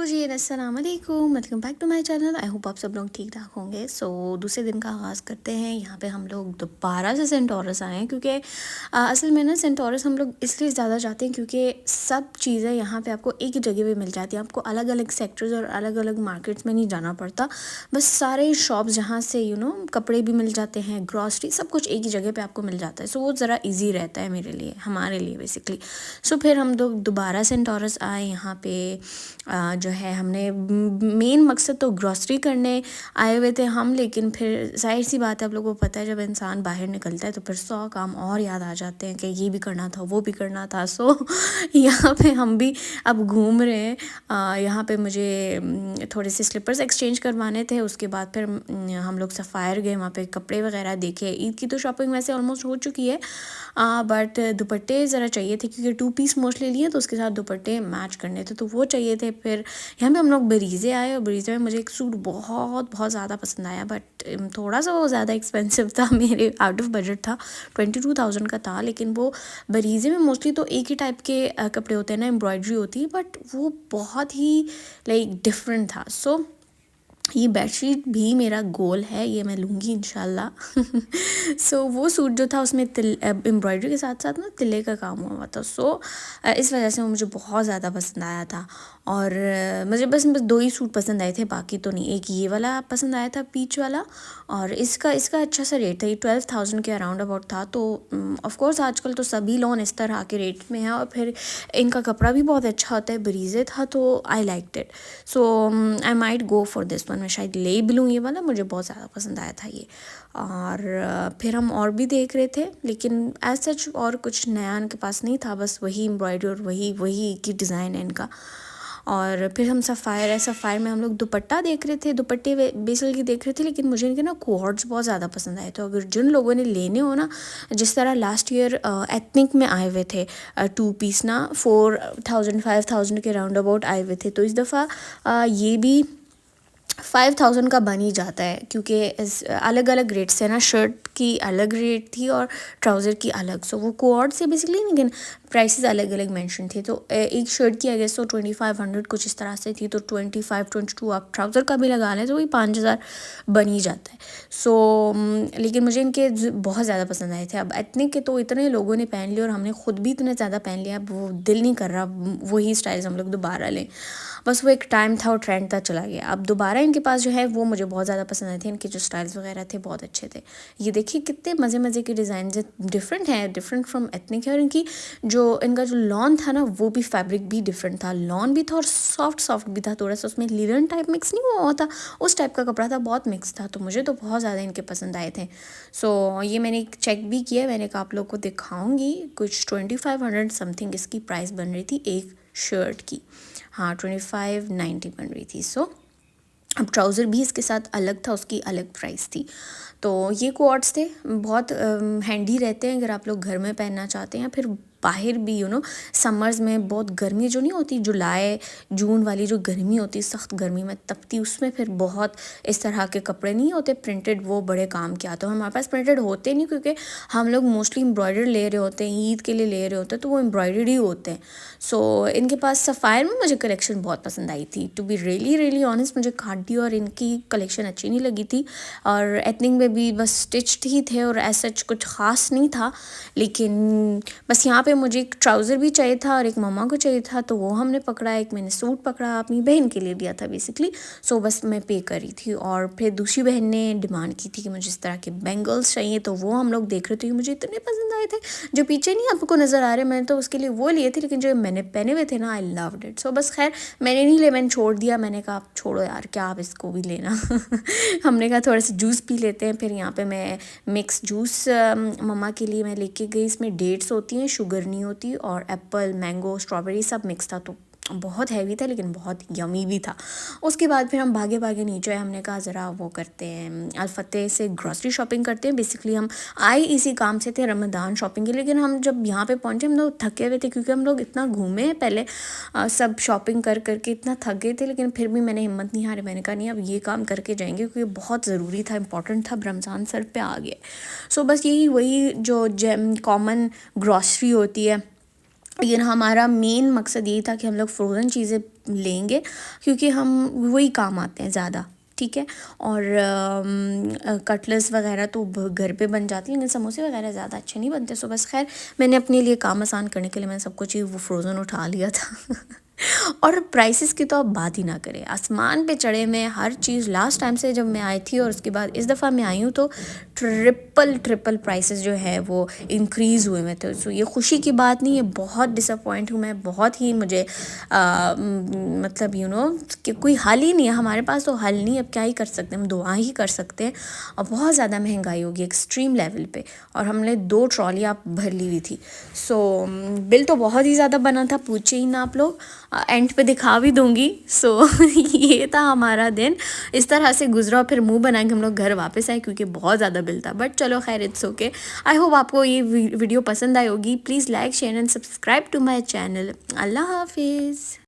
जी अस्सलाम वालेकुम, welcome back to my channel. I hope आप सब लोग ठीक ठाक होंगे। दूसरे दिन का आगाज़ करते हैं। यहाँ पे हम लोग दोबारा से सेंटोरस आए हैं क्योंकि असल में ना सेंटोरस हम लोग इसलिए ज़्यादा जाते हैं क्योंकि सब चीज़ें यहाँ पे आपको एक ही जगह पे मिल जाती हैं। आपको अलग अलग सेक्टर्स और अलग अलग मार्केट्स में नहीं जाना पड़ता। बस सारे शॉप्स जहाँ से कपड़े भी मिल जाते हैं, ग्रॉसरी सब कुछ एक ही जगह पर आपको मिल जाता है। वो ज़रा ईजी रहता है मेरे लिए, हमारे लिए बेसिकली। फिर हम लोग दोबारा सेंटोरस आए यहाँ पे। जो है हमने मेन मकसद तो ग्रॉसरी करने आए हुए थे हम, लेकिन फिर ज़ाहिर सी बात है, आप लोगों को पता है जब इंसान बाहर निकलता है तो फिर 100 काम और याद आ जाते हैं कि ये भी करना था, वो भी करना था। यहाँ पे हम भी अब घूम रहे हैं। यहाँ पे मुझे थोड़े से स्लीपर्स एक्सचेंज करवाने थे। उसके बाद फिर हम लोग सफ़ायर गए, वहाँ पे कपड़े वगैरह देखे। ईद की तो शॉपिंग वैसे ऑलमोस्ट हो चुकी है, बट दुपट्टे ज़रा चाहिए थे क्योंकि 2 पीस मोस्टली लिए तो उसके साथ दुपट्टे मैच करने थे, तो वो चाहिए थे। फिर यहाँ पे हम लोग बरीज़े आए और बरीज़े में मुझे एक सूट बहुत ज़्यादा पसंद आया, बट थोड़ा सा वो ज़्यादा एक्सपेंसिव था, मेरे आउट ऑफ बजट था, 22,000 का था। लेकिन वो बरीज़े में मोस्टली तो एक ही टाइप के कपड़े होते हैं ना, एम्ब्रॉयडरी होती है, बट वो बहुत ही लाइक डिफरेंट था। ये बेडशीट भी मेरा गोल है, ये मैं लूँगी इंशाल्लाह। वो सूट जो था उसमें एम्ब्रॉयडरी के साथ साथ ना तिल्ले का काम हुआ था। इस वजह से वो मुझे बहुत ज़्यादा पसंद आया था। और मुझे बस 2 ही सूट पसंद आए थे, बाकी तो नहीं। एक ये वाला पसंद आया था पीच वाला, और इसका अच्छा सा रेट था, ये 12,000 के अराउंड अबाउट था। तो ऑफ कोर्स आजकल तो सभी लोन इस तरह के रेट में है, और फिर इनका कपड़ा भी बहुत अच्छा होता है। बरीज़े था तो I liked it, I might go for this one. मैं शायद ले भी लूँ ये वाला, मुझे बहुत ज़्यादा पसंद आया था ये। और फिर हम और भी देख रहे थे, लेकिन एज सच और कुछ नया इनके पास नहीं था, बस वही एम्ब्रॉयडरी और वही की डिज़ाइन है इनका। और फिर हम सफ़ायर में हम लोग दुपट्टा देख रहे थे, दुपट्टे बेसिकली देख रहे थे, लेकिन मुझे इनके ना कोऑर्ड्स बहुत ज़्यादा पसंद आए। तो अगर जिन लोगों ने लेने हो ना, जिस तरह लास्ट ईयर एथनिक में आए हुए थे 2 पीस ना 4,000 5,000 के राउंड अबाउट आए हुए थे, तो इस दफ़ा ये भी 5,000 का बन ही जाता है, क्योंकि अलग अलग रेट्स है ना, शर्ट की अलग रेट थी और ट्राउज़र की अलग। वो कोऑर्ड से बेसिकली, लेकिन प्राइसेस अलग अलग मेंशन थे। तो एक शर्ट की अगर 2500 कुछ इस तरह से थी, तो 22 आप ट्राउज़र का भी लगा लें तो वही 5,000 बन ही जाता है। लेकिन मुझे इनके बहुत ज़्यादा पसंद आए थे। अब एथनिक के तो इतने लोगों ने पहन लिए और हमने ख़ुद भी इतने ज़्यादा पहन लिया, अब वो दिल नहीं कर रहा वही स्टाइल्स हम लोग दोबारा लें। बस वो एक टाइम था और ट्रेंड था, चला गया। अब दोबारा इनके पास जो है वो मुझे बहुत ज़्यादा पसंद आए थे। इनके जो स्टाइल्स वगैरह थे बहुत अच्छे थे। ये देखिए कितने मज़े के डिज़ाइन डिफरेंट हैं, डिफरेंट फ्रॉम एथनिक है। और इनका जो लॉन था ना, वो भी फैब्रिक भी डिफरेंट था, लॉन भी था और सॉफ्ट भी था, थोड़ा सा उसमें लिनन टाइप मिक्स नहीं हुआ था, उस टाइप का कपड़ा था, बहुत मिक्स था। तो मुझे तो बहुत ज़्यादा इनके पसंद आए थे। ये मैंने चेक भी किया, मैंने कहा आप लोग को दिखाऊंगी। कुछ 2500 समथिंग इसकी प्राइस बन रही थी एक शर्ट की। हाँ, 2590 बन रही थी। अब ट्राउज़र भी इसके साथ अलग था, उसकी अलग प्राइस थी। तो ये कोऑर्ड्स थे, बहुत हैंडी रहते हैं अगर आप लोग घर में पहनना चाहते हैं, फिर बाहर भी समर्स में बहुत गर्मी जो नहीं होती, जुलाई जून वाली जो गर्मी होती, सख्त गर्मी में तपती, उसमें फिर बहुत इस तरह के कपड़े नहीं होते प्रिंटेड, वो बड़े काम के आते हैं। हमारे पास प्रिंटेड होते नहीं, क्योंकि हम लोग मोस्टली एम्ब्रॉयडर्ड ले रहे होते हैं, ईद के लिए ले रहे होते हैं, तो वो एम्ब्रॉयडर्ड ही होते हैं। इनके पास सफ़ायर में मुझे कलेक्शन बहुत पसंद आई थी, टू बी रियली ऑनेस्ट। मुझे खादी और इनकी कलेक्शन अच्छी नहीं लगी थी, और एथनिक में भी बस स्टिच्ड ही थे और ऐसा कुछ ख़ास नहीं था। लेकिन बस यहाँ पे मुझे एक ट्राउज़र भी चाहिए था और एक मम्मा को चाहिए था, तो वो हमने पकड़ा। एक मैंने सूट पकड़ा, अपनी बहन के लिए दिया था बेसिकली। बस मैं पे करी थी। और फिर दूसरी बहन ने डिमांड की थी कि मुझे इस तरह के बैंगल्स चाहिए, तो वो हम लोग देख रहे थे। मुझे इतने पसंद आए थे, जो पीछे नहीं आपको नज़र आ रहे, मैंने तो उसके लिए वो लिए थे, लेकिन जो मैंने पहने हुए थे ना, आई लव्ड इट। बस खैर मैंने नहीं ले, मैंने छोड़ दिया। मैंने कहा आप छोड़ो यार, क्या आप इसको भी लेना। हमने कहा थोड़ा सा जूस पी लेते हैं। फिर यहाँ पे मैं मिक्स जूस मम्मा के लिए मैं लेके गई। इसमें डेट्स होती हैं, शुगर नहीं होती, और एप्पल, मैंगो, स्ट्रॉबेरी सब मिक्स था, तो बहुत हैवी था लेकिन बहुत यमी भी था। उसके बाद फिर हम भागे नीचे आए। हमने कहा ज़रा वो करते हैं, अल-फतेह से ग्रॉसरी शॉपिंग करते हैं। बेसिकली हम आए इसी काम से थे, रमज़ान शॉपिंग के, लेकिन हम जब यहाँ पे पहुँचे हम लोग थके हुए थे, क्योंकि हम लोग इतना घूमे हैं पहले, सब शॉपिंग करके इतना थक गए थे। लेकिन फिर भी मैंने हिम्मत नहीं हारी, मैंने कहा नहीं अब ये काम करके जाएंगे, क्योंकि बहुत ज़रूरी था, इंपॉर्टेंट था, रमज़ान सर पे आ गया। बस यही वही जो कॉमन ग्रॉसरी होती है लेकिन हमारा मेन मकसद यही था कि हम लोग फ्रोज़न चीज़ें लेंगे क्योंकि हम वही काम आते हैं ज़्यादा, ठीक है। और कटलेट्स वगैरह तो घर पे बन जाती है, लेकिन समोसे वगैरह ज़्यादा अच्छे नहीं बनते। सो बस खैर मैंने अपने लिए काम आसान करने के लिए मैंने सब कुछ ही वो फ्रोज़न उठा लिया था। और प्राइसेस की तो आप बात ही ना करें, आसमान पे चढ़े में हर चीज़। लास्ट टाइम से जब मैं आई थी और उसके बाद इस दफ़ा मैं आई हूँ तो ट्रिपल प्राइसेस जो है वो इंक्रीज़ हुए में थे। सो ये खुशी की बात नहीं है, बहुत डिसअपॉइंट हूँ मैं, बहुत ही मुझे मतलब कि कोई हल ही नहीं है हमारे पास, तो हल नहीं, अब क्या ही कर सकते हैं, हम दुआ ही कर सकते हैं। और बहुत ज़्यादा महंगाई होगी एक्सट्रीम लेवल पे, और हमने 2 ट्रॉलियाँ भर ली हुई थी। सो बिल तो बहुत ही ज़्यादा बना था, पूछे ही ना आप लोग, एंड पे दिखा भी दूंगी। सो ये था हमारा दिन, इस तरह से गुजरा। फिर मुंह बना के हम लोग घर वापस आए क्योंकि बहुत ज़्यादा बिल था, बट चलो खैर इट्स ओके। आई होप आपको ये वीडियो पसंद आई होगी। Please like share and subscribe to my channel. अल्लाह हाफिज़।